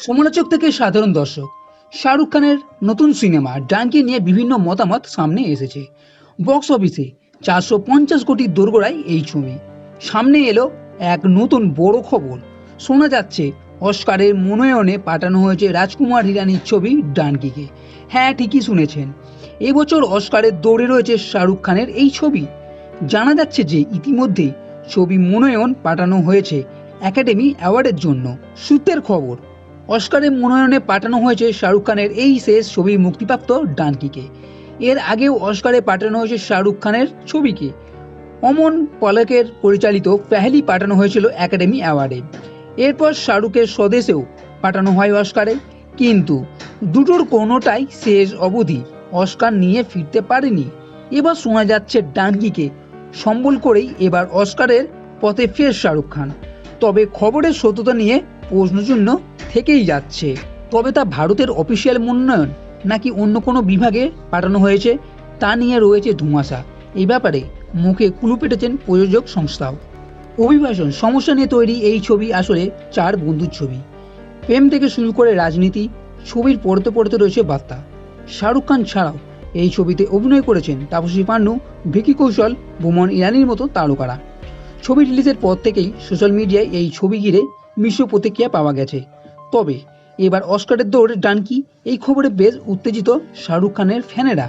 সমালোচক থেকে সাধারণ দর্শক, শাহরুখ খানের নতুন সিনেমা ডানকে নিয়ে বিভিন্ন মতামত সামনে এসেছে। বক্স অফিসে 450 কোটি দোরগোড়ায় এই ছবি। সামনে এলো এক নতুন বড় খবর। শোনা যাচ্ছে অস্কারের মনোনয়নে পাঠানো হয়েছে রাজকুমার হিরানির ছবি ডানকিকে। হ্যাঁ, ঠিকই শুনেছেন, এবছর অস্কারের দৌড়ে রয়েছে শাহরুখ খানের এই ছবি। জানা যাচ্ছে যে ইতিমধ্যেই ছবি মনোনয়ন পাঠানো হয়েছে একাডেমি অ্যাওয়ার্ডের জন্য। সূত্রের খবর, অস্কারের মনোনয়নে পাঠানো হয়েছে শাহরুখ খানের এই শেষ ছবি মুক্তিপ্রাপ্ত ডানকিকে। এর আগেও অস্কারে পাঠানো হয়েছে শাহরুখ খানের ছবিকে। অমন পলকের পরিচালিত পেহলি পাঠানো হয়েছিল একাডেমি অ্যাওয়ার্ডে। এরপর শাহরুখের স্বদেশেও পাঠানো হয় অস্কারে, কিন্তু দুটোর কোনোটাই শেষ অবধি অস্কার নিয়ে ফিরতে পারেনি। এবার শোনা যাচ্ছে ডানকিকে সম্বল করেই এবার অস্কারের পথে ফের শাহরুখ খান। তবে খবরের সত্যতা নিয়ে প্রশ্নচিহ্ন থেকেই যাচ্ছে। তবে তা ভারতের অফিসিয়াল মনোনয়ন নাকি অন্য কোনো বিভাগে পাঠানো হয়েছে তা নিয়ে রয়েছে ধোঁয়াশা। এই ব্যাপারে মুখে কুলু পেটেছেন প্রযোজক সংস্থাও। অভিবাসন সমস্যা নিয়ে তৈরি এই ছবি আসলে চার বন্ধুর ছবি। প্রেম থেকে শুরু করে রাজনীতি, ছবির পড়তে পড়তে রয়েছে বার্তা। শাহরুখ খান ছাড়াও এই ছবিতে অভিনয় করেছেন তাপসী পান্নু, ভিকি কৌশল, বোমন ইরানির মতো তারকারা। ছবি রিলিজের পর থেকেই সোশ্যাল মিডিয়ায় এই ছবি ঘিরে মিশ্র প্রতিক্রিয়া পাওয়া গেছে। তবে এবার অস্কারের দৌড়ে ডানকি, এই খবরে বেশ উত্তেজিত শাহরুখ খানের ফ্যানেরা।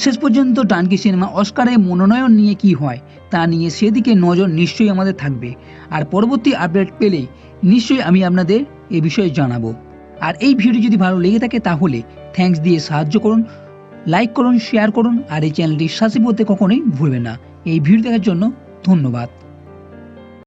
শেষ পর্যন্ত ডানকি সিনেমা অস্কারে মনোনয়ন নিয়ে কি হয় তা নিয়ে সেদিকে নজর নিশ্চয়ই আমাদের থাকবে। আর পরবর্তী আপডেট পেলে নিশ্চয়ই আমি আপনাদের এ বিষয়ে জানাবো। আর এই ভিডিও যদি ভালো লেগে থাকে তাহলে থ্যাঙ্কস দিয়ে সাহায্য করুন, লাইক করুন, শেয়ার করুন, আর এই চ্যানেলটি সাবস্ক্রাইব করতে কখনোই ভুলবেন না। এই ভিডিও দেখার জন্য ধন্যবাদ।